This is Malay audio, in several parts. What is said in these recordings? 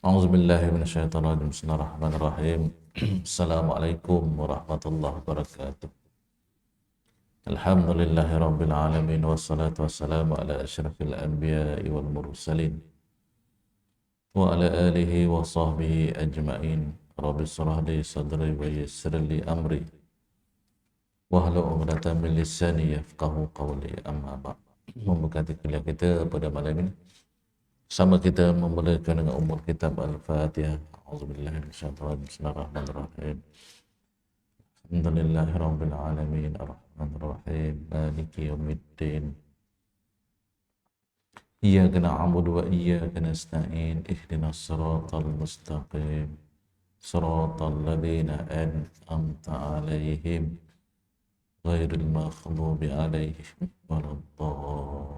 A'udzubillahi minasyaitonirrajim. Bismillahirrahmanirrahim. Assalamualaikum warahmatullahi wabarakatuh. Alhamdulillahi rabbil alamin wassalatu wassalamu ala asyrafil anbiya'i wal mursalin wa ala alihi wa sahbihi ajma'in. Rabbi shrah li sadri wa yassir li amri wahlul 'uqdatam min lisani yafqahu qawli. Amma ba'd. Memberkati kuliah kita pada malam ini, sama kita memulakan dengan umur kitab Al-Fatihah. A'udzubillahi minasyaitonir rajim. Bismillahirrahmanirrahim. Alhamdulillahirabbil alamin arrahmanir rahim maliki yaumiddin. Iyyaka na'budu wa iyyaka nasta'in ihdinas siratal mustaqim siratal ladzina an'amta 'alaihim ghairil maghdubi 'alaihim waladdallin.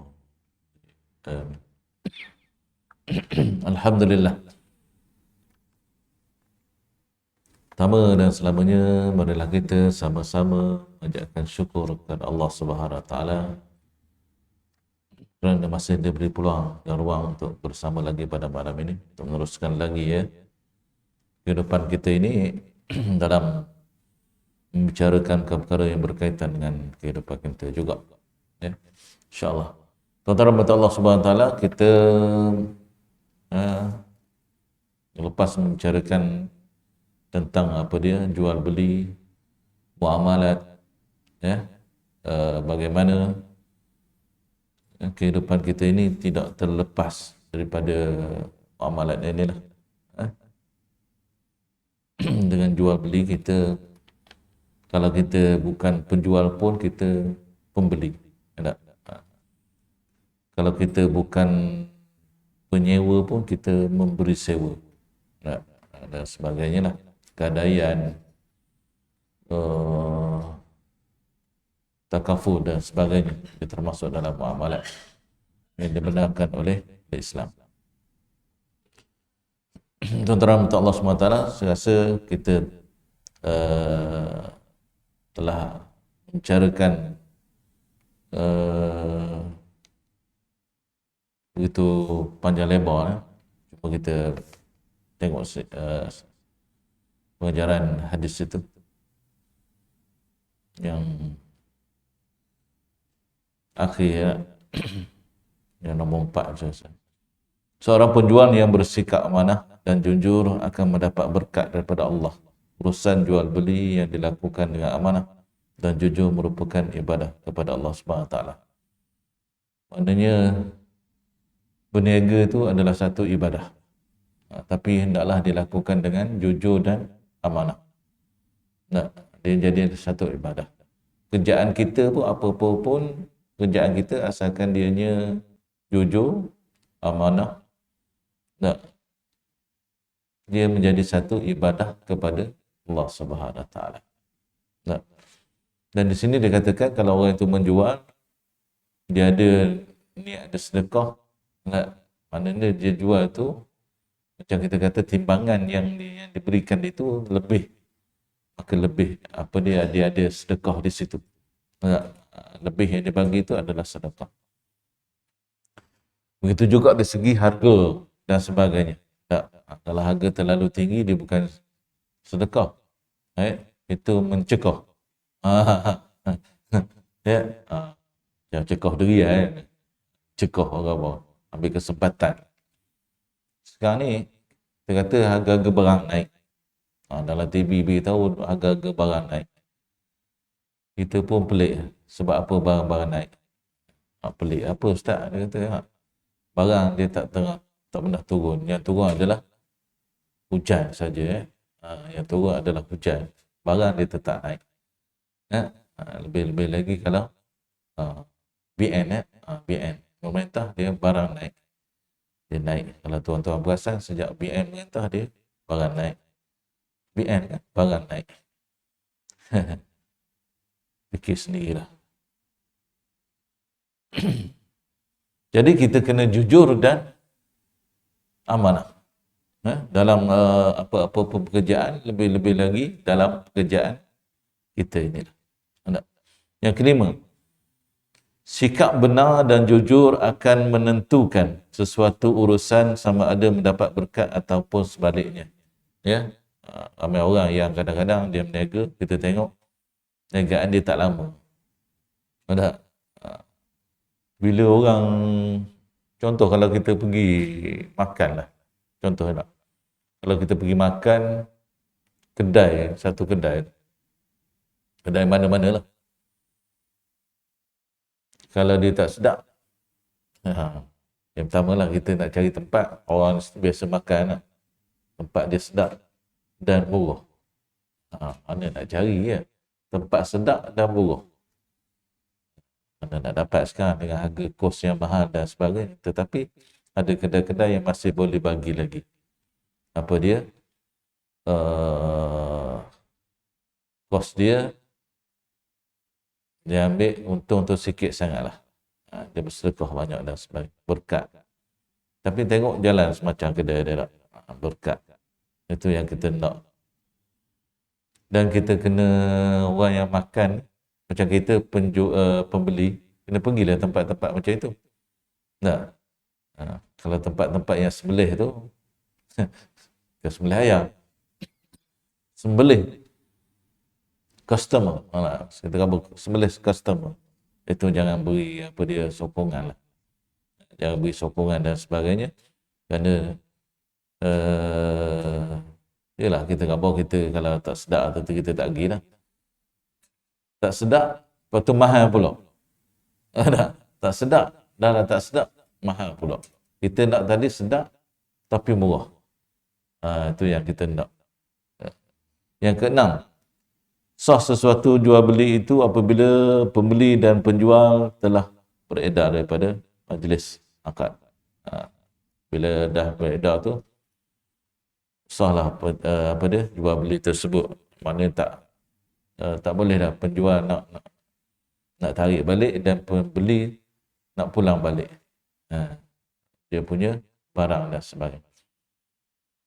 Alhamdulillah. Pertama dan selamanya, marilah kita sama-sama mengucapkan syukur kepada Allah Subhanahu Wa Taala kerana masih diberi peluang dan ruang untuk bersama lagi pada malam ini untuk meneruskan lagi kehidupan kita ini dalam membicarakan perkara yang berkaitan dengan kehidupan kita juga. InsyaAllah. Tuan-tuan Allah Subhanahu Wa Taala, kita lepas membicarakan tentang apa dia jual beli, muamalat, bagaimana kehidupan kita ini tidak terlepas daripada muamalat ini lah. Dengan jual beli kita, kalau kita bukan penjual pun kita pembeli. Kalau kita bukan penyewa pun kita memberi sewa dan sebagainya lah. Gadaian, takaful dan sebagainya, itu termasuk dalam muamalat yang dibenarkan oleh Islam. Tuan-tuan Allah SWT, saya rasa kita telah membicarakan begitu panjang lebar. Cuba kita tengok pengajaran hadis itu yang akhir, yang nombor 4. Seorang penjual yang bersikap amanah dan jujur akan mendapat berkat daripada Allah. Urusan jual beli yang dilakukan dengan amanah dan jujur merupakan ibadah kepada Allah Subhanahu Wa Taala. Maknanya berniaga itu adalah satu ibadah, tapi hendaklah dilakukan dengan jujur dan amanah. Dia jadi satu ibadah. Kerjaan kita pun apa-apa pun kerjaan kita, asalkan dianya jujur, amanah, dia menjadi satu ibadah kepada Allah Subhanahu Wa Taala. Dan di sini dikatakan kalau orang itu menjual, dia ada niat ada sedekah, maknanya dia jual tu macam kita kata timbangan yang diberikan itu lebih, maka lebih dia ada sedekah di situ. Lebih yang dibagi itu adalah sedekah. Begitu juga dari segi harga dan sebagainya. Kalau harga terlalu tinggi, dia bukan sedekah, itu mencekah. Jangan cekah diri, cekah orang apa, ambil kesempatan. Sekarang ni kita kata harga-harga barang naik. Dalam TV beritahu harga-harga barang naik. Kita pun pelik, sebab apa barang-barang naik? Pelik apa ustaz? Dia kata barang dia tak pernah turun. Yang turun adalah hujan saja. Yang turun adalah hujan. Barang dia tetap naik. Lebih-lebih lagi kalau BN, BN pemerintah, dia barang naik. Dia naik. Kalau tuan-tuan perasan, sejak BN pemerintah, dia barang naik. BN kan, barang naik. Fikir sendirilah. Jadi kita kena jujur dan amanah dalam apa-apa pekerjaan, lebih-lebih lagi dalam pekerjaan kita ini. Yang kelima, sikap benar dan jujur akan menentukan sesuatu urusan sama ada mendapat berkat ataupun sebaliknya. Ya, ramai orang yang kadang-kadang dia berniaga, kita tengok perniagaan dia tak lama. Ada bila orang, contoh kalau kita pergi makan lah, contoh tak, kalau kita pergi makan kedai, satu kedai mana-mana lah, kalau dia tak sedap, yang pertama lah kita nak cari tempat orang biasa makan lah, tempat dia sedap dan murah. Mana nak cari ya, tempat sedap dan murah. Mana nak dapat sekarang dengan harga kos yang mahal dan sebagainya. Tetapi ada kedai-kedai yang masih boleh bagi lagi. Apa dia? Kos dia ambil untung tu sikit sangat lah. Dia bersedekah banyak dan sebagainya. Berkat. Tapi tengok jalan semacam kedai dia berkat. Itu yang kita nak. Dan kita kena, orang yang makan, macam kita pembeli, kena pergilah tempat-tempat macam itu. Tak? Kalau tempat-tempat yang sembelih tu, sembelih ayam, sembelih customer, kita kata sembelih customer, itu jangan beri apa dia sokongan lah, jangan beri sokongan dan sebagainya, kerana yelah kita kata kita kalau tak sedap tentu kita tak pergi lah, tak sedap lepas tu mahal pula. Tak sedap, dah tak sedap, mahal pula. Kita nak tadi sedap tapi murah. Itu yang kita nak. Yang keenam, sah sesuatu jual beli itu apabila pembeli dan penjual telah beredar daripada majlis akad. Bila dah beredar tu, sahlah apa dia jual beli tersebut. Maknanya tak boleh dah penjual nak tarik balik dan pembeli nak pulang balik dia punya barang dan sebagainya.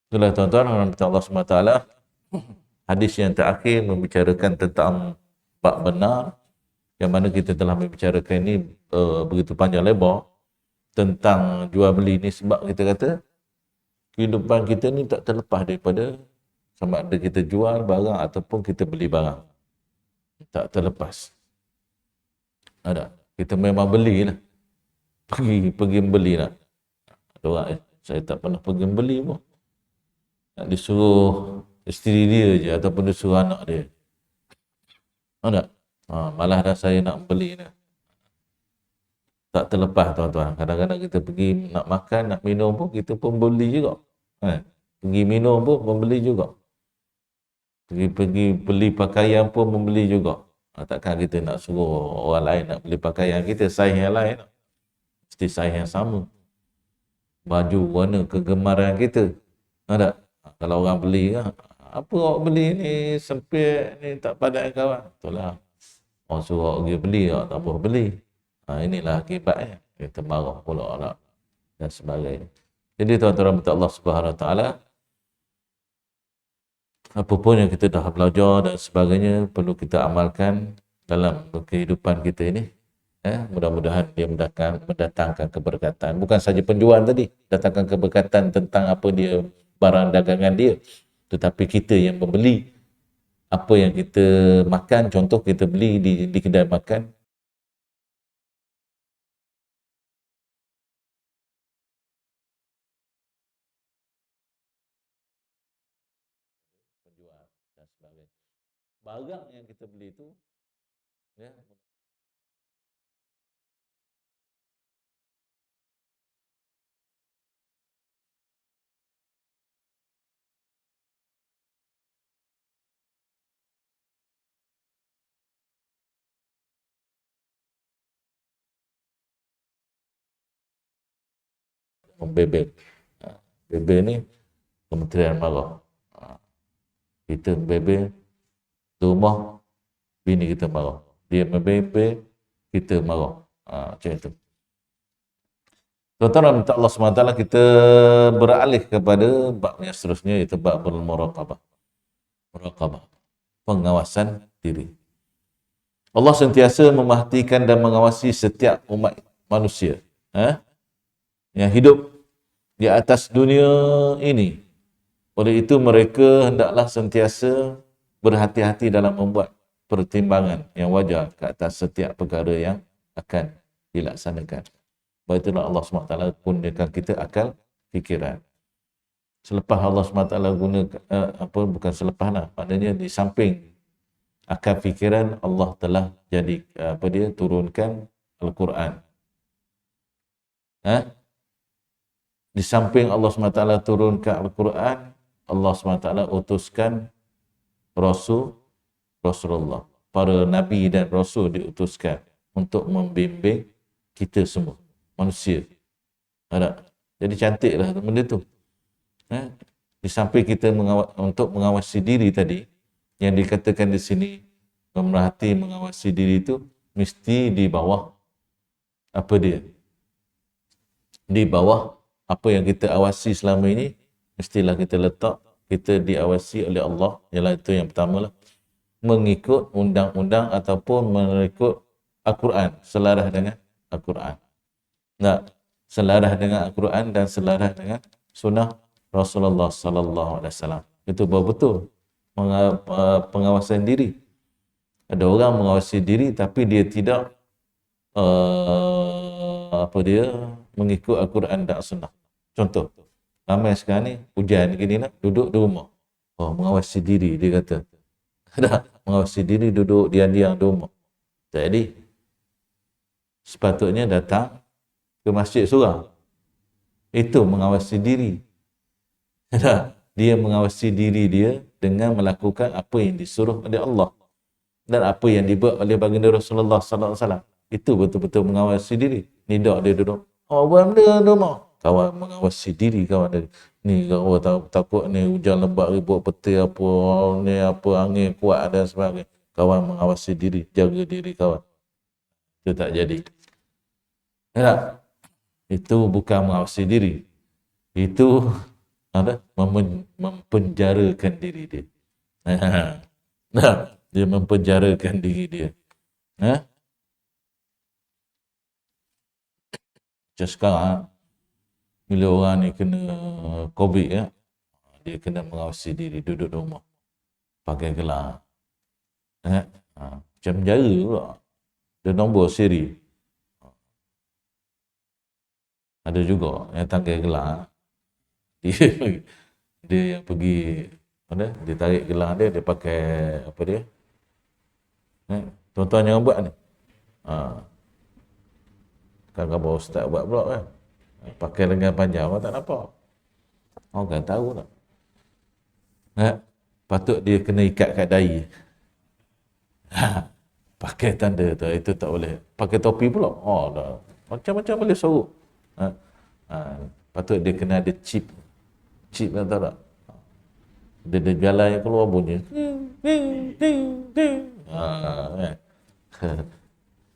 Itulah tuan-tuan, rahmat Allah SWT, hadis yang terakhir membicarakan tentang bab benar, yang mana kita telah membicarakan ini begitu panjang lebar tentang jual beli ni, sebab kita kata kehidupan kita ni tak terlepas daripada sama ada kita jual barang ataupun kita beli barang. Tak terlepas. Ada. Kita memang belilah. Pergi beli lah. Ada orang, saya tak pernah pergi beli pun. Nak disuruh isteri dia je ataupun disuruh anak dia. Ada. Malah dah saya nak beli dah. Tak terlepas tuan-tuan. Kadang-kadang kita pergi nak makan, nak minum pun kita pun beli juga. Pergi minum pun membeli juga. Pergi beli pakaian pun membeli juga. Takkan kita nak suruh orang lain nak beli pakaian kita, saiz yang lain. Mesti saiz yang sama. Baju warna kegemaran kita. Ada. Kalau orang beli, apa awak beli ni sempit ni tak padat kawan. Itulah. Orang suruh pergi beli, awak tak boleh beli. Inilah akibatnya. Kita marah pula nak dan sebagainya. Jadi tuan-tuan Allah Subhanahu Wa Taala, apa pun yang kita dah belajar dan sebagainya perlu kita amalkan dalam kehidupan kita ini. Mudah-mudahan dia mendatangkan keberkatan. Bukan saja penjual tadi, datangkan keberkatan tentang apa dia barang dagangan dia, tetapi kita yang membeli apa yang kita makan. Contoh kita beli di kedai makan, penjual dan sebagainya. Barang yang kita beli itu membebel. Bebel ni Kementerian Marah. Kita membebel di rumah, bini kita marah. Dia membebel, kita marah. Macam itu. Tuan-tuan, Allah SWT, kita beralih kepada bab yang seterusnya, iaitu babul muraqabah. Muraqabah, pengawasan diri. Allah sentiasa memerhatikan dan mengawasi setiap umat manusia yang hidup di atas dunia ini. Oleh itu mereka hendaklah sentiasa berhati-hati dalam membuat pertimbangan yang wajar ke atas setiap perkara yang akan dilaksanakan. Sebab itulah Allah SWT gunakan kita akal fikiran. Selepas Allah SWT guna bukan selepas lah, maknanya di samping akal fikiran, Allah telah turunkan Al-Quran. Di samping Allah SWT turunkan Al-Quran, Allah SWT utuskan Rasulullah. Para Nabi dan Rasul diutuskan untuk membimbing kita semua, manusia. Jadi cantiklah benda tu. Di samping kita untuk mengawasi diri tadi, yang dikatakan di sini, memerhati mengawasi diri itu, mesti di bawah apa dia? Di bawah apa yang kita awasi selama ini, mestilah kita letak, kita diawasi oleh Allah, ialah itu yang pertama lah. Mengikut undang-undang ataupun mengikut Al-Quran, selaras dengan Al-Quran. Selaras dengan Al-Quran dan selaras dengan sunnah Rasulullah sallallahu alaihi wasallam. Itu betul pengawasan diri. Ada orang mengawasi diri tapi dia tidak mengikut Al-Quran dan sunnah. Contoh, ramai sekarang ni hujan gini nak duduk di rumah. Mengawasi diri, dia kata. Mengawasi diri duduk diam-diam di rumah. Jadi sepatutnya datang ke masjid surau. Itu mengawasi diri. Dia mengawasi diri dia dengan melakukan apa yang disuruh oleh Allah dan apa yang dibuat oleh baginda Rasulullah sallallahu alaihi wasallam. Itu betul-betul mengawasi diri. Ni dia duduk. Buat benda rumah. Kawan mengawasi diri kawan dia. Ni kawan takut ni hujan lebat ribut petir apa angin kuat dan sebagainya. Kawan mengawasi diri, jaga diri kawan. Itu tak jadi. Itu bukan mengawasi diri. Itu mempenjarakan diri dia. Dia mempenjarakan diri dia. Macam sekarang, bila orang ni kena COVID, dia kena mengawasi diri, duduk di rumah. Pakai gelang. Macam penjara pula. Dia nombor siri. Ada juga yang tanggal gelang. Dia yang pergi, dia tarik gelang dia pakai apa dia? Tuan-tuan jangan buat ni. Kan khabar ustaz buat pula kan. Pakai lengan panjang, orang tak nampak. Orang kan tahu tak. Patut dia kena ikat kat dahi. Pakai tanda tu, itu tak boleh. Pakai topi pula. Macam-macam boleh sorok. Patut dia kena ada chip. Chip kan tahu tak? Dia jalan yang keluar bunyi.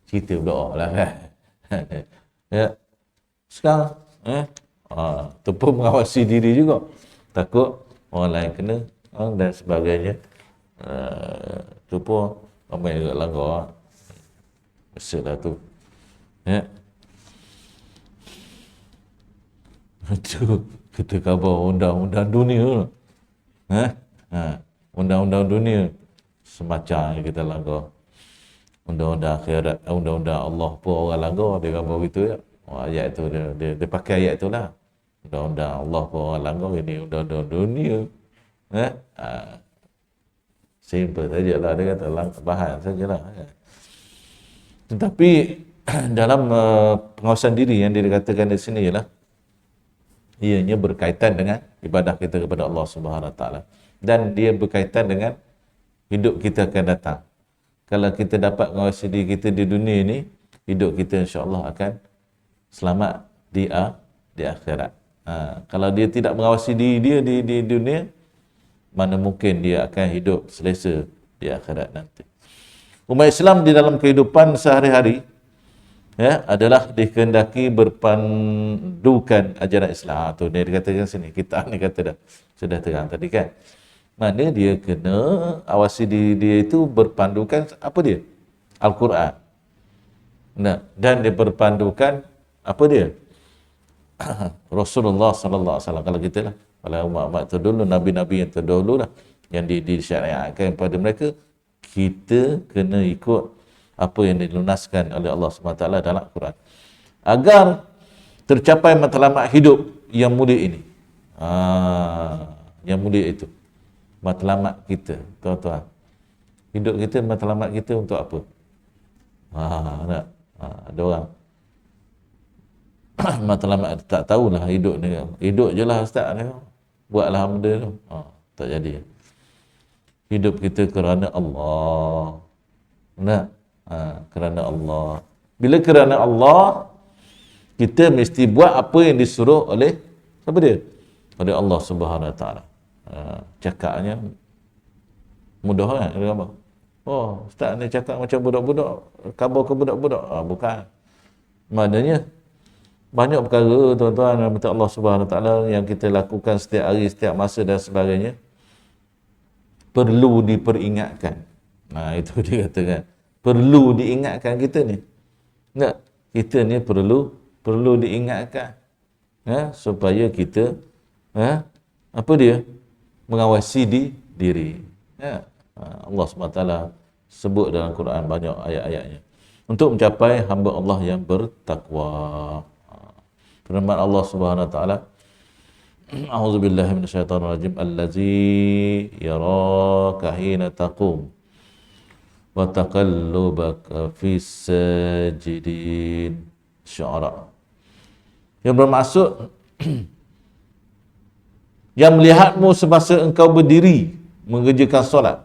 Cerita pula lah kan. Sekarang tu pun mengawasi diri juga. Takut orang lain kena dan sebagainya. Tu pun ramai juga langgar. Masalah tu. Itu kita khabar undang-undang dunia. Undang-undang dunia semacam yang kita langgar. Undang-undang akhirat, undang-undang Allah pun orang langgar, dia khabar begitu ya. Ayat tu dia pakai ayat tu lah. Undang-undang Allah pun orang langgar, ini undang-undang dunia. Simple sajalah, dia kata bahan sajalah. Tetapi dalam pengawasan diri yang dikatakan di sini ialah ianya berkaitan dengan ibadah kita kepada Allah Subhanahu Wa Taala dan dia berkaitan dengan hidup kita akan datang. Kalau kita dapat mengawasi diri kita di dunia ini, hidup kita insya-Allah akan selamat di akhirat. Kalau dia tidak mengawasi diri dia di dunia, mana mungkin dia akan hidup selesa di akhirat nanti. Umat Islam di dalam kehidupan sehari-hari adalah dikehendaki berpandukan ajaran Islam. Tu dia dikatakan sini, kita ni kata dah sudah terang tadi kan. Mana dia kena awasi diri dia itu berpandukan apa dia? Al-Quran. Nah, dan diperpandukan apa dia? Rasulullah sallallahu alaihi wasallam. Kalau kita lah, kalau umat-umat terdahulu, nabi-nabi yang terdahulu lah, yang disyariatkan kepada mereka, kita kena ikut apa yang dilunaskan oleh Allah SWT dalam Al-Quran. Agar tercapai matlamat hidup yang mulia ini. Yang mulia itu. Matlamat kita, tuan-tuan. Hidup kita, matlamat kita untuk apa? Nak? Ada orang matlamat tak tahulah hidup ni. Hidup je lah ustaz ni. Buatlah benda tu. Tak jadi. Hidup kita kerana Allah. Nak? Kerana Allah. Bila kerana Allah, kita mesti buat apa yang disuruh oleh siapa dia? Oleh Allah Subhanahu Wa Taala. Cakapnya mudah kan? Dia apa? Oh, ustaz ni cakap macam budak-budak, khabar ke budak-budak. Bukan. Maknanya banyak perkara tuan-tuan dan puan Allah Subhanahu Wa Taala yang kita lakukan setiap hari, setiap masa dan sebagainya perlu diperingatkan. Itu dia katakan. Perlu diingatkan kita ni. Tak? Kita ni perlu diingatkan. Supaya kita apa dia? Mengawasi diri. Allah SWT sebut dalam Quran banyak ayat-ayatnya. Untuk mencapai hamba Allah yang bertakwa. Firman Allah Subhanahu Wa Taala, A'udzubillahi minasyaitonirrajim, allazi yaraka hina taqum wa taqallubaka fis sajidin. Syu'ara. Yang bermaksud yang melihatmu semasa engkau berdiri mengerjakan solat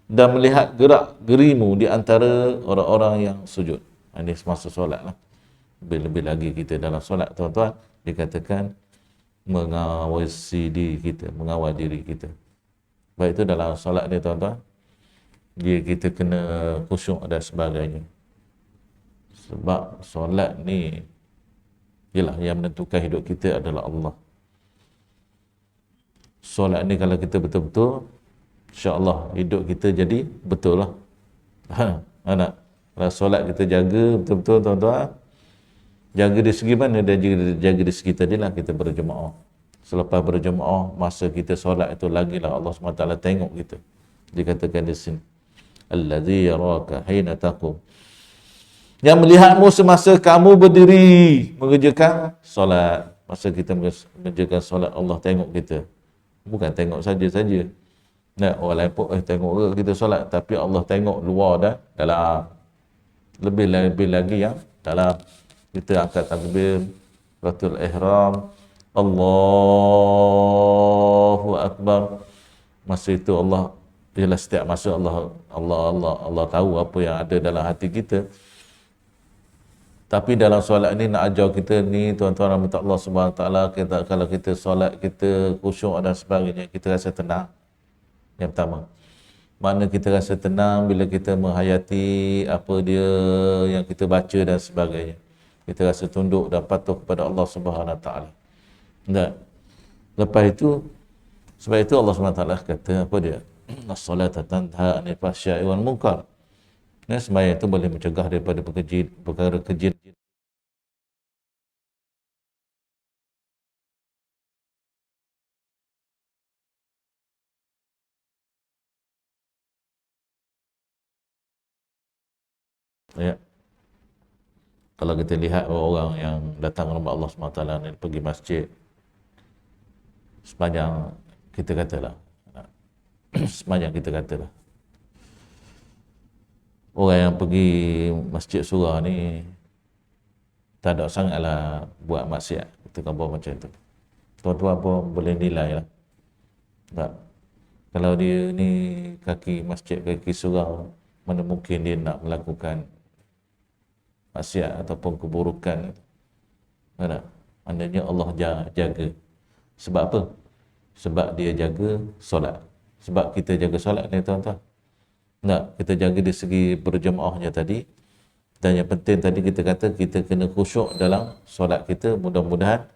dan melihat gerak gerimu di antara orang-orang yang sujud. Ini semasa solat lah. Lebih-lebih lagi kita dalam solat, tuan-tuan, dikatakan mengawasi diri kita, mengawal diri kita. Baik itu dalam solat ni, tuan-tuan, kita kena khusyuk dan sebagainya. Sebab solat ni ialah yang menentukan hidup kita adalah Allah. Solat ni kalau kita betul-betul, insya-Allah hidup kita jadi betul lah. Anak, kalau solat kita jaga betul-betul, tuan-tuan, jaga di segi mana? Dan jaga di segi tadilah kita berjemaah. Selepas berjemaah, masa kita solat itu lagilah Allah SWT tengok kita. Dikatakan di sini, allazi yaraka hina taqum. Yang melihatmu semasa kamu berdiri mengerjakan solat. Masa kita mengerjakan solat, Allah tengok kita. Bukan tengok saja-saja. Orang lain pun tengok ke kita solat, tapi Allah tengok luar dan dalam. Lebih-lebih lagi yang dalam. Kita angkat takbir, Ratul Ihram, Allahu Akbar. Masa itu Allah, ialah setiap masa Allah tahu apa yang ada dalam hati kita. Tapi dalam solat ni nak ajar kita ni, tuan-tuan rahmat Allah Subhanahu Taala, kita kalau kita solat, kita khusyuk dan sebagainya, kita rasa tenang. Yang pertama, mana kita rasa tenang bila kita menghayati apa dia yang kita baca dan sebagainya. Kita rasa tunduk dan patuh kepada Allah Subhanahu Taala. Tak? Lepas itu, sebab itu Allah Subhanahu Taala kata apa dia? As-salata tanha 'anil fahsya'i wal munkar. Sembahyang itu boleh mencegah daripada perkara keji. Ya. Kalau kita lihat orang yang datang ke rumah Allah SWT ni, pergi masjid, sepanjang kita katalah, orang yang pergi masjid surah ni tak ada sangatlah buat maksiat, kita kata macam tu. Tuan-tuan pun boleh nilai lah. Tak? Kalau dia ni kaki masjid, kaki surau, mana mungkin dia nak melakukan maksiat ataupun keburukan. Mana? Maknanya Allah jaga. Sebab apa? Sebab dia jaga solat. Sebab kita jaga solat ni, tuan-tuan. Tak, kita jaga di segi berjemaahnya tadi. Dan yang penting tadi kita kata kita kena khusyuk dalam solat kita. Mudah-mudahan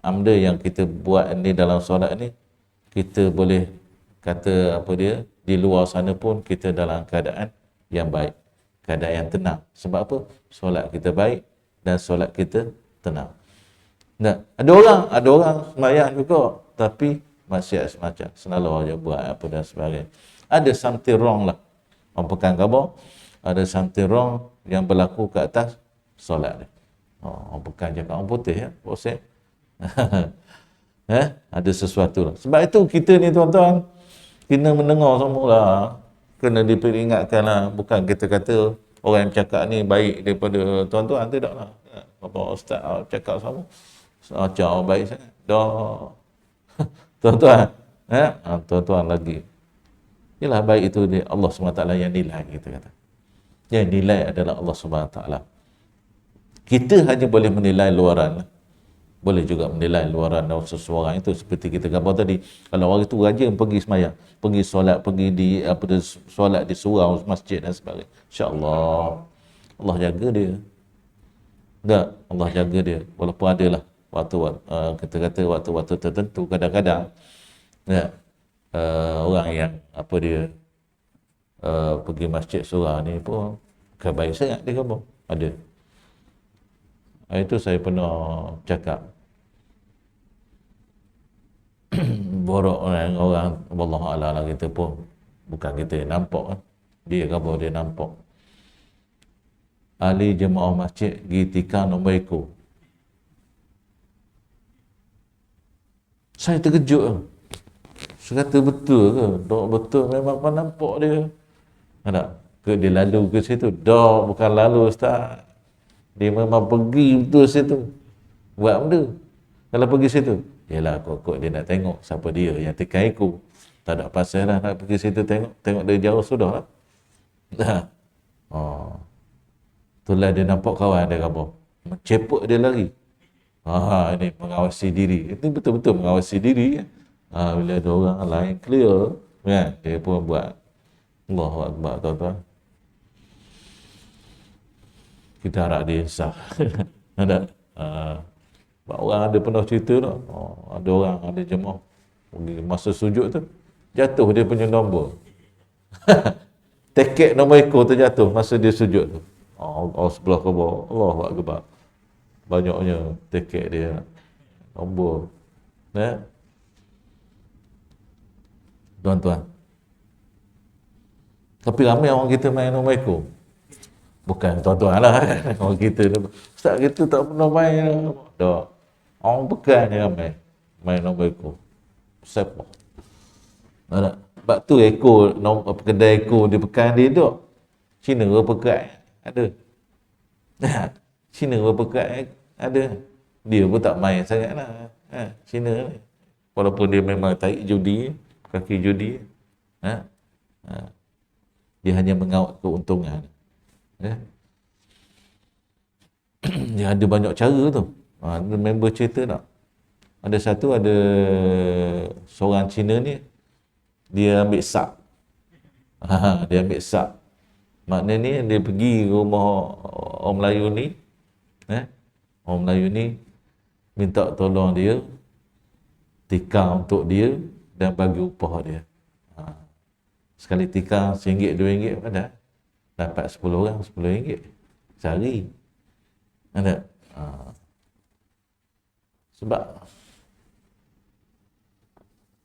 amda yang kita buat ni dalam solat ni, kita boleh kata apa dia, di luar sana pun kita dalam keadaan yang baik. keadaan yang tenang. Sebab apa? Solat kita baik dan solat kita tenang. Nah, ada orang sembahyang juga tapi maksiat semacam selalu aja buat apa dan sebagainya. Ada something wrong lah. Orang pekan khabar, ada something wrong yang berlaku ke atas solat dia. Orang pekan cakap orang putih ya, bosan. Ada sesuatu lah. Sebab itu kita ni tuan-tuan kena mendengar semula, kena diperingatkan lah. Bukan kita kata orang yang cakap ni baik daripada tuan-tuan, tidak lah. Bapak Ustaz cakap sama macam baik sangat dah. Tuan-tuan, tuan-tuan lagi, ialah baik itu dia Allah SWT yang nilai, kita kata. Yang nilai adalah Allah SWT. Kita hanya boleh menilai luaran, boleh juga menilai luaran seseorang itu seperti kita gambar tadi. Kalau orang itu rajin pergi sembahyang, pergi solat, pergi di solat di surau, masjid dan sebagainya, insya-Allah Allah jaga dia. Tak, Allah jaga dia. Walaupun adalah waktu kita kata waktu-waktu tertentu kadang-kadang orang yang pergi masjid surau ni pun kebaik sangat dia gambar. Ada. Itu saya pernah cakap borok dengan orang, wallahualam lah, kita pun bukan kita nampak kan, dia gambar dia nampak ahli jemaah masjid pergi tikar nombor ekor. Saya terkejut. Saya kata betul ke? Dok, betul memang kau nampak dia. Ada ke dia lalu ke situ? Dok, bukan lalu Ustaz. Dia memang pergi betul situ. Buat benda. Kalau pergi situ, yalah kok dia nak tengok siapa dia yang tikar ekor. Tak ada pasal lah nak pergi situ tengok dari jauh sudah lah. Dah. Itulah dia nampak kawan dia apa. Cepuk dia lari. Ini mengawasi diri. Ini betul-betul mengawasi diri. Bila ada orang lain clear, kan, dia pun buat. Allahu Akbar, tuan-tuan. Kita harap dia insaf. Ada. Orang ada pernah cerita tak? Ada orang, ada jemaah masa sujud tu, jatuh dia punya nombor. Teket nombor ekor tu jatuh masa dia sujud tu. Sebelah ke bawah. Allahu Akbar. Banyaknya teket dia. Nombor. Tuan-tuan. Tapi ramai orang kita main nombor ekor. Bukan tuan-tuan lah. Orang kita tu. Ustaz kita tak pernah main. Tak. Orang pekan je ramai. Main nombor ekor. Siapa? Sebab tu ekor, kedai ekor di pekan dia tu. Cina berapa pekat? Ada. Cina berapa pekat? Ada. Dia pun tak main sangat lah. Cina ni. Walaupun dia memang tarik judi, kaki judi. Dia hanya mengawal keuntungan. Dia ada banyak cara tu. Member cerita tak? Ada seorang Cina ni, dia ambil sak. Dia ambil sak. Maknanya dia pergi rumah orang Melayu ni. Orang Melayu ni minta tolong dia tikar untuk dia dan bagi upah dia. Sekali tikar RM1, RM2 ada. Dapat 10 orang RM10 sehari. Ada. Sebab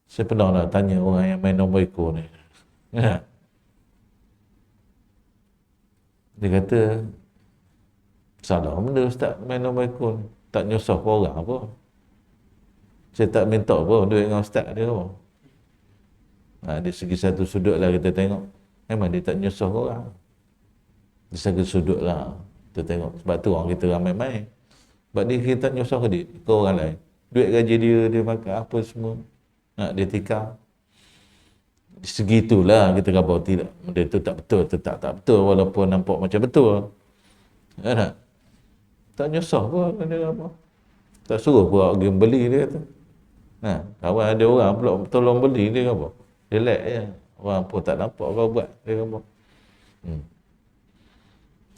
saya pernah nak tanya orang yang main nombor ekor ni. Dia kata, salah benda Ustaz main nombor ekor ni. Tak nyusah orang apa. Saya tak minta apa duit dengan Ustaz dia apa. Di segi satu sudut lah kita tengok. Memang dia tak nyusah orang. Di segi sudut lah kita tengok. Sebab tu orang kita ramai main. Sebab dia tak nyusah ke dia, ke orang lain. Duit gaji dia makan apa semua. Dia tikar. Di segi itulah kita kata tidak. Benda tu tak betul, tetap tak betul walaupun nampak macam betul. Tak nyusah pun dia apa. Tak suruh pun pergi beli dia kata. Kawan ada orang pula tolong beli dia apa. Relax je. Orang pun tak nampak kau buat dia apa.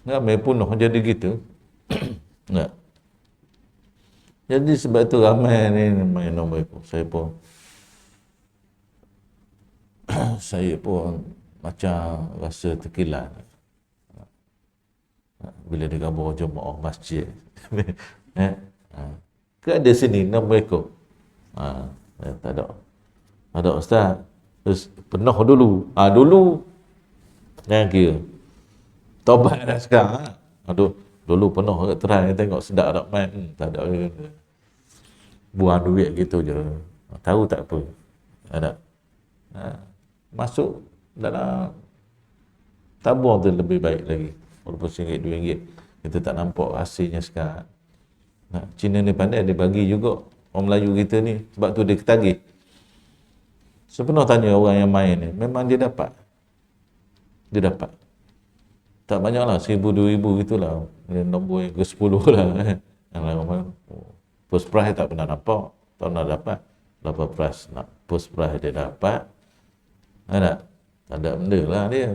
Ramai punah jadi gitu. Jadi sebab tu ramai ni main nombor ekor. Saya pun macam rasa terkilat. Bila dia gabung jemaah masjid. eh? Ha. Ke ada sini 6 ekor. Tak ada. Tak ada ustaz. Terus penuh dulu. Dulu. Jangan kira. Tobat dah sekarang. Aduh, dulu penuh try tengok sedap tak main. Tak ada. Buang duit gitu je. Tahu tak apa. Ada. Masuk dalam tabung tu lebih baik lagi. Walaupun RM1, RM2. Kita tak nampak hasilnya sekarang. Cina ni pandai, dia bagi juga. Orang Melayu kita ni, sebab tu dia ketagih. Saya pernah tanya orang yang main ni, memang dia dapat. Dia dapat. Tak banyak lah, 1,000, 2,000 gitulah. Nombor yang ke-10 lah. Yang lain first prize tak pernah nampak. Tak pernah dapat. Berapa prize nak first prize dia dapat. Tak ada benda lah dia.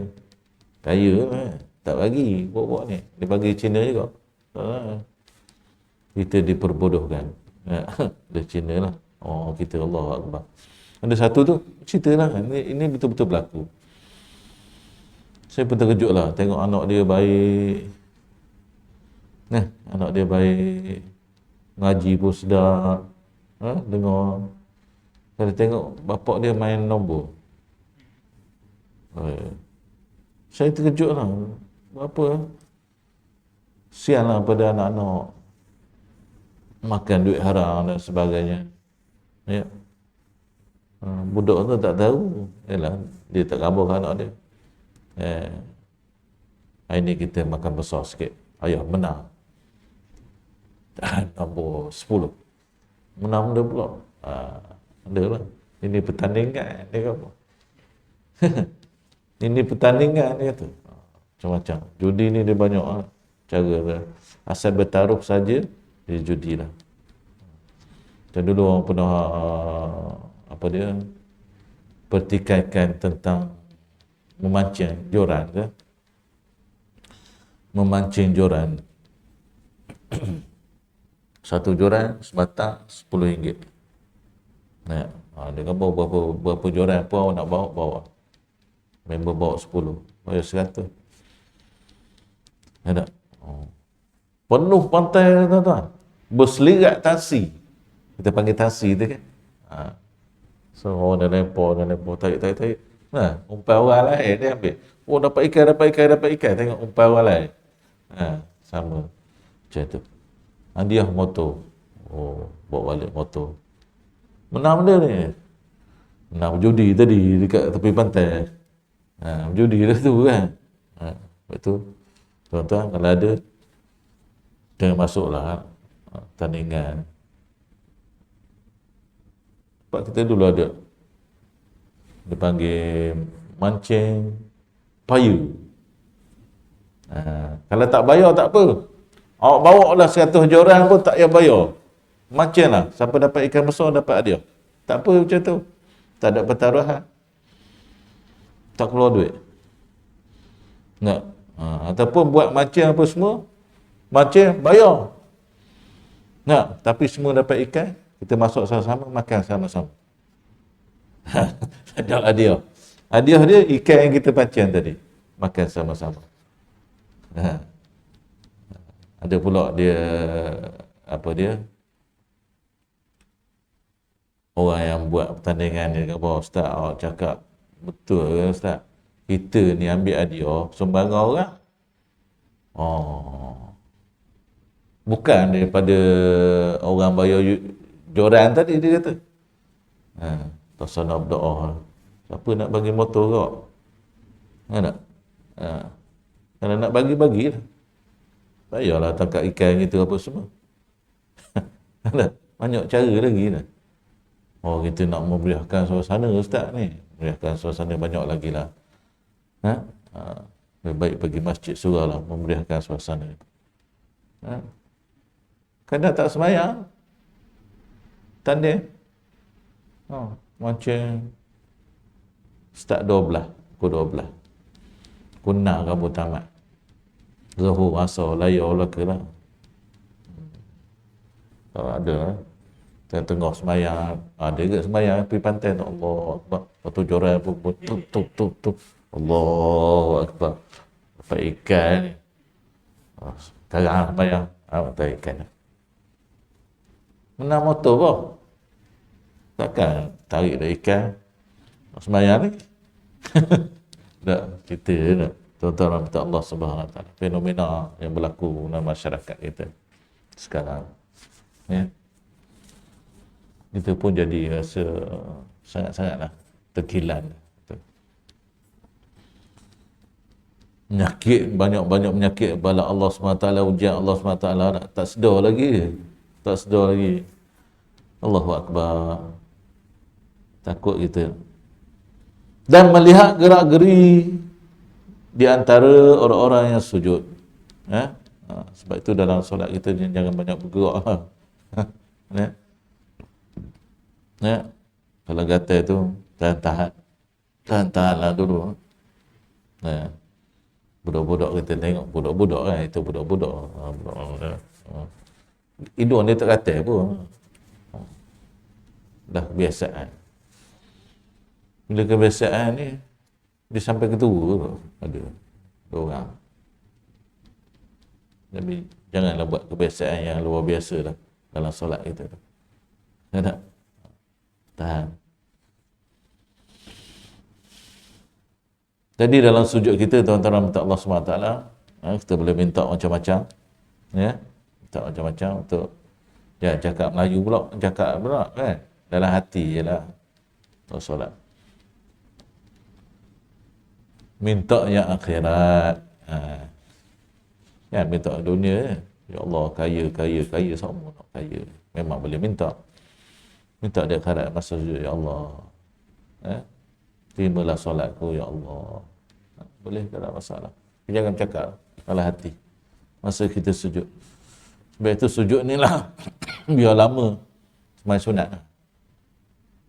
Kaya lah. Tak bagi buat-buat ni. Dia bagi Cina juga. Kita diperbodohkan. Dia Cina lah. Kita Allah Akbar. Ada satu tu, cerita lah. Ini betul-betul berlaku. Saya pun terkejut lah. Tengok anak dia baik. Anak dia baik. Ngaji pun sedap. Dengar. Kalau tengok bapak dia main nombor. Saya terkejut lah. Apa? Sial lah pada anak-anak. Makan duit haram dan sebagainya. Ya. Budak tu tak tahu. Yalah, dia tak kabar anak dia. Hari ni kita makan besar sikit. Ayah menang. Nombor 10. Menang dia pula. Ada lah. Ini pertandingan. Dia kata. Ini pertandingan dia kata. Macam-macam. Judi ni dia banyak cara dia. Asal bertaruh saja dia judi lah. Dan dulu orang pernah pertikaikan tentang memancing joran ke? Memancing joran. Satu joran sebatang RM10. Dia kata berapa joran apa awak nak bawa. Member bawa 10. Bayar 100. Ada. Penuh pantai tuan-tuan. Berselirat tasi. Kita panggil tasi tu kan. So orang dah lempar, tarik. Umpan orang lain dia ambil. Dapat ikan. Tengok umpan orang lain. Sama. Macam tu. Hadiah motor. Bawa balik motor. Menang benda ni. Menang judi tadi dekat tepi pantai. Judi dah tu kan. Betul. Tuan-tuan kalau ada, jangan masuklah tandingan. Sebab kita dulu ada. Dia panggil mancing payu. Kalau tak bayar tak apa. Awak bawa lah 100 joran pun tak payah bayar. Mancing lah. Siapa dapat ikan besar dapat hadiah. Tak apa macam tu. Tak ada pertaruhan. Tak keluar duit. Ataupun buat mancing apa semua. Mancing bayar. Tapi semua dapat ikan. Kita masuk sama-sama, makan sama-sama. Ada hadiah. Hadiah dia ikan yang kita pancing tadi. Makan sama-sama. Ada pula dia orang yang buat pertandingan dia kata, Ustaz, awak cakap betul ke Ustaz? Kita ni ambil hadiah sumbangan orang. Bukan daripada orang bayar joran tadi, dia kata. Tasana berdoa. Siapa nak bagi motor kau? Tak? Kalau nak bagi-bagilah. Tak payahlah tangkap ikan gitu apa semua. Banyak cara lagi lah. Kita nak memeriahkan suasana Ustaz ni. Memeriahkan suasana banyak lagi lah. Lebih baik pergi masjid surah lah. Memeriahkan suasana. Kadang tak semayang. Tanding. Macam start 12. Pukul 12. Kunak kamu tamat. Zuhur, asar, layar lah ke lah. Tak ada lah. Tengah semayang. Dia ke semayang pergi pantai tu. Allah Akbar. Lepas tu joran pun tuk. Allah Akbar. Dapat ikan ni. Sekarang bayang tarik ikan. Menang motor pun. Takkan tarik dah ikan. Sembayang lagi. Tak, kita nak tuan-tuan minta Allah Subhanahu Wa Taala. Fenomena yang berlaku dalam masyarakat kita sekarang. Ya. Kita pun jadi rasa sangat-sangatlah terkilan. Menyakit, banyak-banyak menyakit bala Allah SWT, ujian Allah SWT, tak sedar lagi. Tak sedar lagi. Allahu Akbar. Takut kita. Dan melihat gerak-geri di antara orang-orang yang sujud. Sebab itu dalam solat kita jangan banyak bergerak. Kalau gatal tu, tahan-tahanlah dulu. Budak-budak kita tengok, budak-budak kan, itu budak-budak. Hidung dia tak gatal pun. Dah kebiasaan. Bila kebiasaan ni, dia sampai ke tua tu, ada orang. Jadi, janganlah buat kebiasaan yang luar biasa lah dalam solat kita tu. Tak? Tahan. Jadi dalam sujud kita, tuan-tuan minta Allah SWT, kita boleh minta macam-macam. Ya? Minta macam-macam untuk, ya, cakap Melayu pula, cakap pula kan? Dalam hati je lah. Untuk solat. Minta yang akhirat. Ya, minta dunia je. Ya Allah, kaya semua nak kaya. Memang boleh minta. Minta dia akhirat masa sujud, ya Allah. Terimalah solatku, ya Allah. Boleh, tak ada masalah. Jangan cakap dalam hati masa kita sujud. Sebab itu sujud ni lah biar lama sembahyang sunat.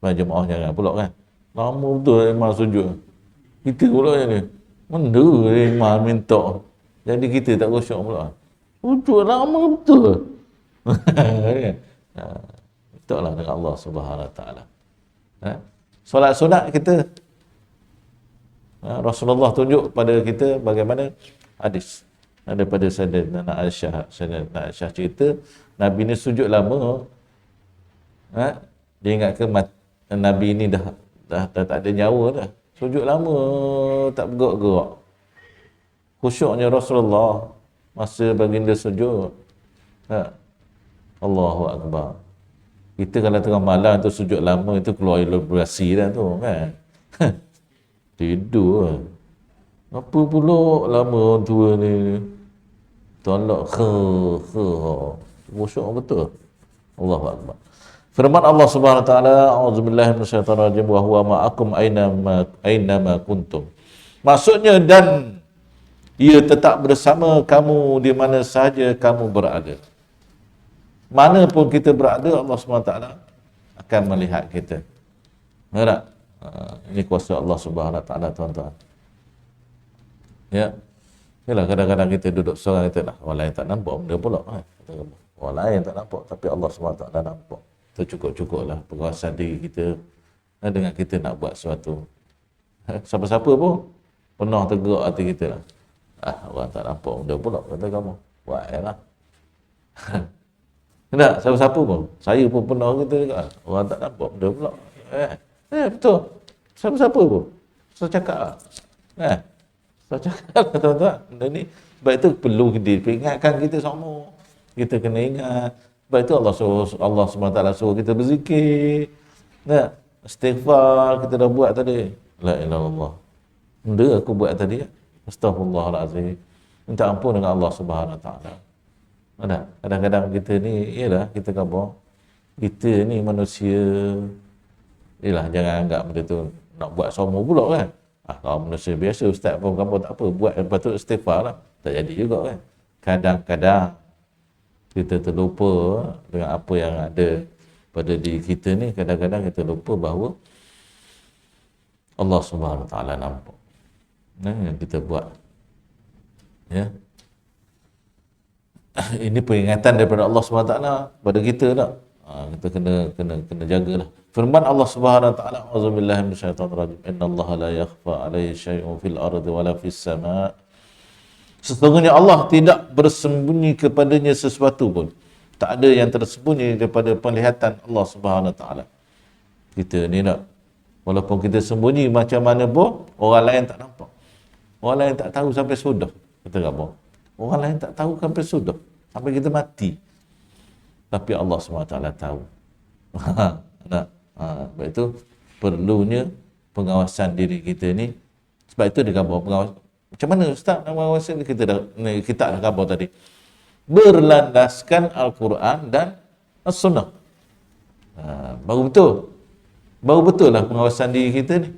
Sembahyang jemaah jangan pula kan. Lama betul imam sujud. Kita pula ni benda imam minta. Jadi kita tak khusyuk pula. Sujud lama betul. Mintalah dengan Allah Subhanahu Wa Taala. Solat sunat kita, Rasulullah tunjuk pada kita bagaimana hadis daripada Sayyidatina Aisyah cerita Nabi ni sujud lama. Dia ingatkan Nabi ni dah tak ada nyawa dah. Sujud lama tak bergerak-gerak. Khusyuknya Rasulullah masa baginda sujud. Allahu Akbar. Kita kalau tengah malam tu sujud lama itu keluar vibrasi dah tu kan. Tidur. Apa pula lama orang tua ni? Tolak khusyuk betul. Allahu Akbar. Firman Allah Subhanahu Wa Taala, a'udzubillahi minasyaitonir rajim, wa huwa ma'akum aina kuntum. Maksudnya, dan ia tetap bersama kamu di mana sahaja kamu berada. Mana pun kita berada, Allah SWT akan melihat kita. Tak? Ini kuasa Allah SWT, tuan-tuan. Ya. Yalah, kadang-kadang kita duduk seorang, kita lah, orang lain tak nampak benda pula. Orang lain tak nampak, tapi Allah SWT nampak. Itu cukup-cukuplah penguasaan diri kita dengan kita nak buat sesuatu. Siapa-siapa pun pernah tergerak hati kita lah. Orang tak nampak benda pula, kata kamu. Buat lah. Tak, siapa-siapa pun. Saya pun pernah kita juga. Orang tak nampak benda pula. Betul. Siapa-siapa pun. Saya cakap lah. Saya cakap lah, tuan-tuan. Benda ni. Sebab itu perlu diingatkan kita semua. Kita kena ingat. Sebab itu Allah SWT suruh kita berzikir. Istighfar kita dah buat tadi. La ilaha illallah. Benda aku buat tadi. Astaghfirullahaladzim. Minta ampun dengan Allah Subhanahu Wa Taala. Kadang-kadang kita ni, ialah kita khabar, kita ni manusia, ialah jangan anggap benda tu nak buat semua pula kan. Kalau manusia biasa, ustaz pun khabar tak apa, buat patut istighfar lah. Tak jadi juga kan. Kadang-kadang kita terlupa dengan apa yang ada pada diri kita ni. Kadang-kadang kita lupa bahawa Allah Subhanahu Wa Taala nampak yang kita buat. Ya. Ini peringatan daripada Allah SWT pada kita tak? Kita kena jagalah. Firman Allah Subhanahu Wa Taala, auzubillahi minasyaitonir rajim. Innallaha la yakhfa 'alaihi syai'un fil ardi wala fis sama'. Sesungguhnya Allah tidak bersembunyi kepadanya sesuatu pun. Tak ada yang tersembunyi daripada penglihatan Allah Subhanahu Wa Taala. Kita ni nak, walaupun kita sembunyi macam mana pun, orang lain tak nampak. Orang lain tak tahu sampai sudah. Kata apa? Orang lain tak tahu sampai sudah. Sampai kita mati. Tapi Allah SWT tahu. Nak? Sebab itu perlunya pengawasan diri kita ni. Sebab itu dia khabar pengawasan. Macam mana Ustaz nak pengawasan kita dah khabar tadi. Berlandaskan Al-Quran dan As-Sunnah. Baru betul. Baru betul lah pengawasan diri kita ni.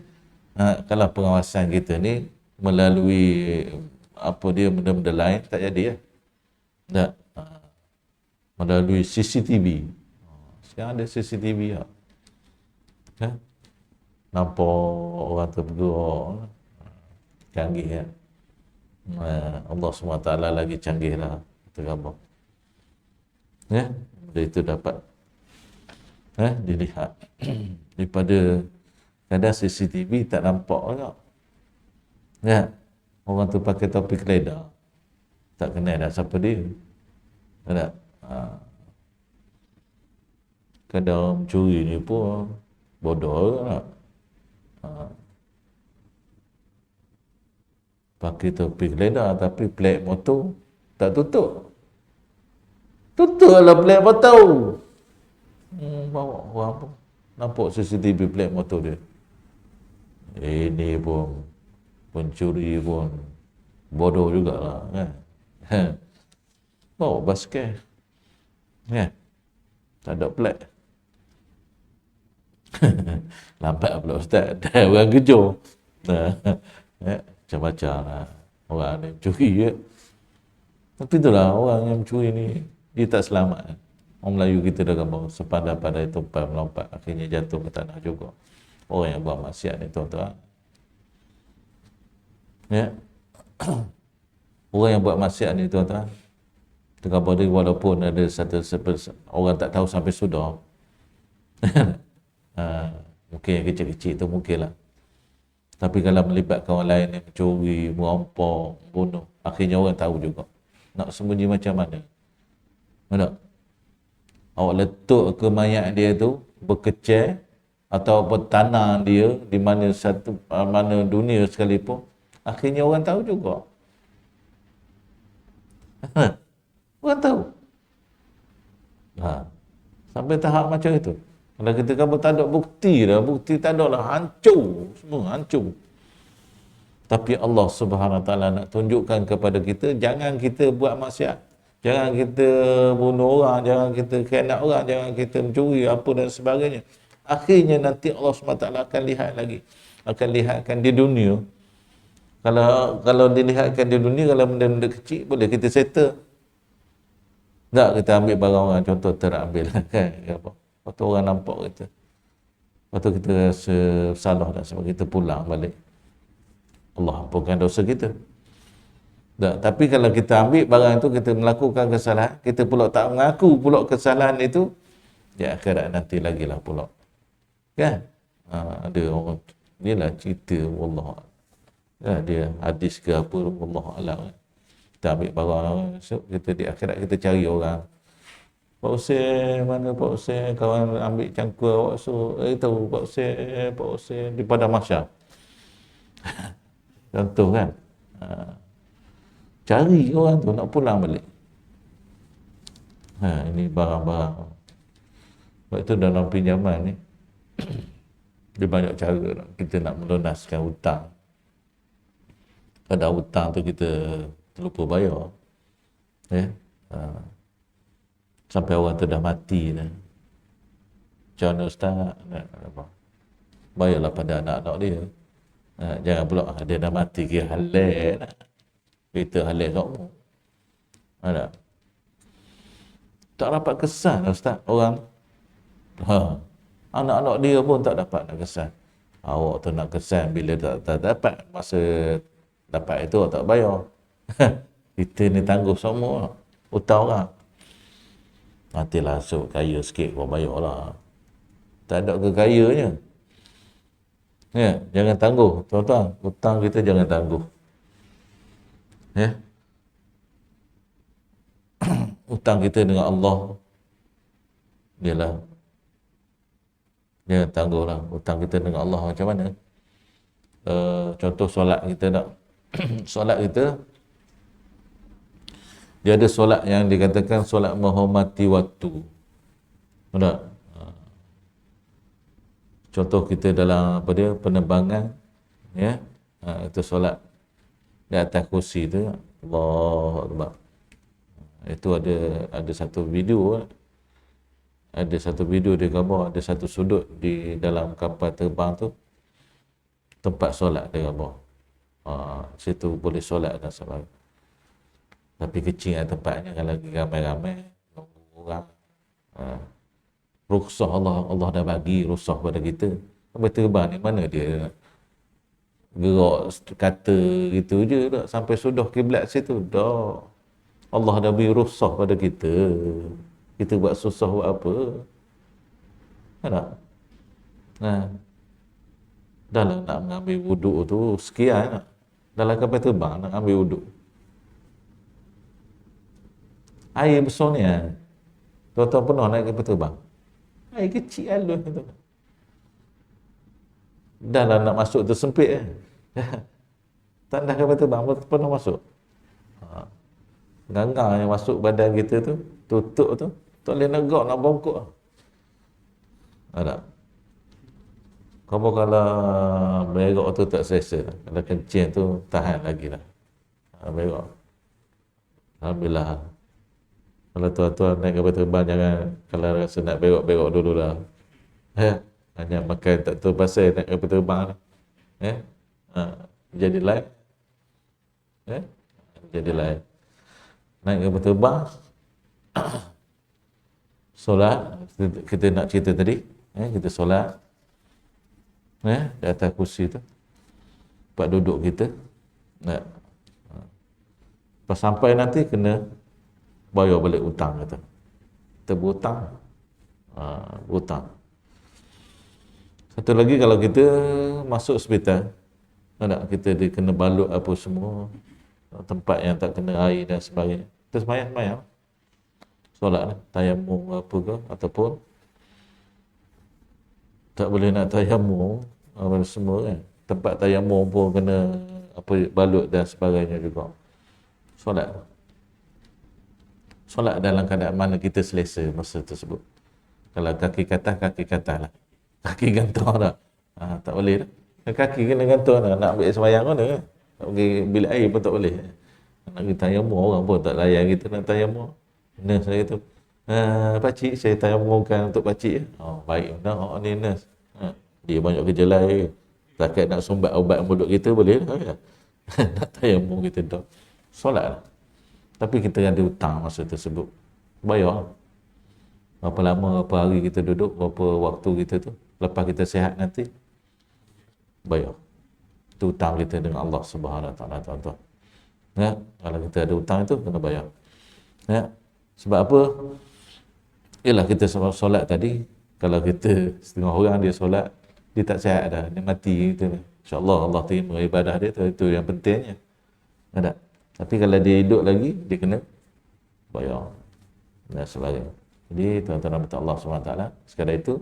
Kalau pengawasan kita ni melalui apa dia benda-benda lain, tak jadi ya. Tak. Melalui CCTV. Sekarang ada CCTV ya. Nampak orang terbergerak. Canggih ya. Allah SWT lagi canggih lah. Tergambar. Ya. Dari itu dapat dilihat. Daripada kadang CCTV tak nampak juga. Ya. Orang tu pakai topi keledar. Tak kenal dah siapa dia. Tak. Kadang orang mencuri ni pun bodoh tak. Pakai topi keledar tapi plate motor tak tutup. Tutup lah plate motor. Bawa orang pun nampak CCTV plate motor dia. Ini pun pencuri pun bodoh jugalah kan. Bawa basket. Kan? Tak ada plate. Lambat pula Ustaz. Dah orang kejur. Macam-macam lah. Orang ni mencuri je. Tapi itulah orang yang mencuri ni, dia tak selamat. Orang Melayu kita dah gambar sepandai-pandai tupai melompat, akhirnya jatuh ke tanah juga. Orang yang buat maksiat ni tuan-tuan. Ya. Orang yang buat maksiat ni tuan-tuan, tergambar dia walaupun ada satu orang tak tahu sampai sudah. Mungkin yang kecil-kecil tu mungkin lah. Tapi kalau melibatkan orang lain yang mencuri, merampok, bunuh, akhirnya orang tahu juga. Nak sembunyi macam mana? Tak? Awak letuk ke mayat dia tu, berkecil, atau bertanah dia di mana mana dunia sekalipun, akhirnya orang tahu juga. Orang tahu. Sampai tahap macam itu. Kalau kita kata tak ada bukti dah, bukti tak ada lah, hancur, semua hancur. Tapi Allah Subhanahu Wa Taala nak tunjukkan kepada kita, jangan kita buat maksiat, jangan kita bunuh orang, jangan kita khianat orang, jangan kita mencuri apa dan sebagainya. Akhirnya nanti Allah Subhanahu Wa Taala akan lihat lagi, akan lihatkan di dunia. Kalau dilihatkan di dunia, kalau benda-benda kecil boleh kita settle. Tak, kita ambil barang orang, contoh terambil kan, apa? Lepas tu orang nampak kita. Lepas tu kita rasa salah dan sebab kita pulang balik. Allah ampunkan dosa kita. Tak, tapi kalau kita ambil barang itu, kita melakukan kesalahan, kita pula tak mengaku pula kesalahan itu, ya akhirat nanti lagi lah pula. Kan? Ada orang, dia lah cerita, wallah. Ya, dia hadis ke apa, wallah alam. Kita ambil barang, kita di akhirat kita cari orang. Pak Hussein, mana Pak Hussein? Kawan ambil cangkul awak suruh, tahu Pak Hussein di padang mahsyar. Contoh kan. Cari orang tu nak pulang balik. Ini barang-barang. Sebab itu dalam pinjaman ni, dia banyak cara kita nak melunaskan hutang. Kadang hutang tu kita terlupa bayar. Sampai orang tu dah mati dah. Macam mana Ustaz? Bayarlah pada anak-anak dia. Jangan pula dia dah mati kira halal lah. Kita halal kamu. Ada. Tak dapat kesan Ustaz orang. Anak-anak dia pun tak dapat nak kesan. Awak tu nak kesan bila tak dapat. Masa dapat itu tak bayar. Kita ni tangguh semua. Hutang orang. Nantilah so kaya sikit kau bayar lah. Tak ada kekayanya. Ya, jangan tangguh. Tuan-tuan, hutang kita jangan tangguh. Ya. hutang kita dengan Allah ialah dia tangguhlah hutang kita dengan Allah macam mana. Contoh solat kita nak solat kita, dia ada solat yang dikatakan solat menghormati waktu. Tak? Contoh kita dalam apa dia penerbangan, ya, itu solat di atas kursi tu, Allahu Akbar. Itu ada satu video, dia gambar ada satu sudut di dalam kapal terbang tu tempat solat dia gambar. Situ boleh solat dan sebagainya. Tapi kecil lah tempatnya, kalau lagi ramai-ramai orang. Rukhsah Allah dah bagi rukhsah pada kita. Sampai terbang ni mana dia gerak kata gitu je tak sampai sudah kiblat situ dah. Allah dah beri rukhsah pada kita. Kita buat susah buat apa? Tak? Dalam nak mengambil wuduk tu sekian tak? Dalam kapal terbang nak ambil wuduk. Air besar ni tuan-tuan pernah naik kapal terbang? Air kecil halus tu. Dalam nak masuk tu sempit Tandas kapal terbang pernah masuk. Ganggang yang masuk badan kita tu, tutup tu, tak boleh nak gerak, nak bongkok. Ada. Kamu kalau berak tu tak selesa, kalau kencing tu tahan lagi lah. Berak. Alhamdulillah. Kalau tuan-tuan naik kapal terbang jangan, kalau rasa nak berak dulu lah. Hanya makan tak tahu pasal naik kapal terbang lah. Jadi lain. Jadi lain. Naik kapal terbang, solat, kita nak cerita tadi, kita solat, di atas kursi tu, tempat duduk kita, pas sampai nanti kena bayar balik hutang kata. Kita berhutang, berhutang. Satu lagi kalau kita masuk hospital, kita kena balut apa semua, tempat yang tak kena air dan sebagainya. Kita semayang, solat lah, tayamum apa ke, ataupun tak boleh nak tayamum, apa semua kan. Tempat tayamum pun kena apa balut dan sebagainya juga. Solat dalam keadaan mana kita selesa masa tersebut. Kalau kaki katas lah. Kaki gantung tak? Tak boleh dah. Kaki kena gantung dah. Nak ambil semayang mana? Nak pergi bilik air pun tak boleh. Nak pergi tayamum, orang pun tak layan kita nak tayamum. Nurse saya tu, pakcik saya tayamumkan untuk pakcik. Baik, ni nurse. Dia banyak kerja lain. Takat nak sumbat ubat mulut kita boleh lah. Nak tayamum kita dah. Solat lah. Tapi kita ada hutang masa tersebut. Bayar. Berapa lama, berapa hari kita duduk, berapa waktu kita tu. Lepas kita sihat nanti, bayar. Itu hutang kita dengan Allah Subhanahu Wa Taala, tuan-tuan. Kalau kita ada hutang itu, kena bayar. Sebab apa? Ialah kita solat tadi, kalau kita setengah orang dia solat, dia tak sihat dah, dia mati gitu. InsyaAllah Allah terima ibadah dia tu, itu yang pentingnya. Ada. Tapi kalau dia hidup lagi, dia kena bayar dan sebagainya. Jadi tuan-tuan rahmat Allah SWT, sekadar itu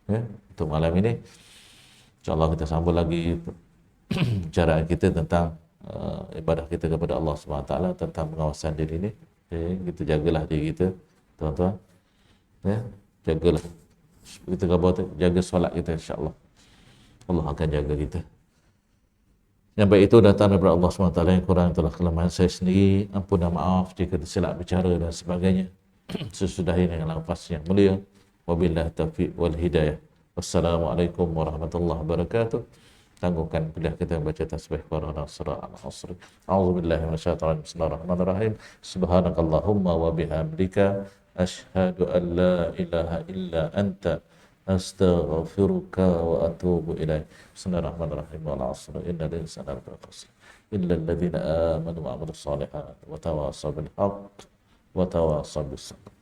untuk malam ini, insyaAllah kita sambung lagi bicaraan kita tentang ibadah kita kepada Allah SWT, tentang pengawasan diri ini. Kita jagalah diri kita, tuan-tuan. Jagalah. Kita jaga solat kita, insyaAllah. Allah akan jaga kita. Yang baik itu datang daripada Allah SWT, yang kurang itulah kelemahan saya sendiri. Ampun dan maaf jika tersilap bicara dan sebagainya. Sesudah ini dengan lafaz yang mulia. Wabillahi taufiq wal hidayah. Wassalamualaikum warahmatullahi wabarakatuh. Tangguhkan kuliah kita membaca tasbih Qur'an surah Al-Asr. A'udzubillahi minasyaitonir rajim. Bismillahirrahmanirrahim. Subhanakallahumma wa bihamdika asyhadu an la ilaha illa anta astaghfiruka wa atubu ilaik. Bismillahirrahmanirrahim. Wal 'asr innal insana lafi khusr illa alladhina amanu wa 'amilus solihat wa tawassaw bil haqq wa tawassaw bis sabr.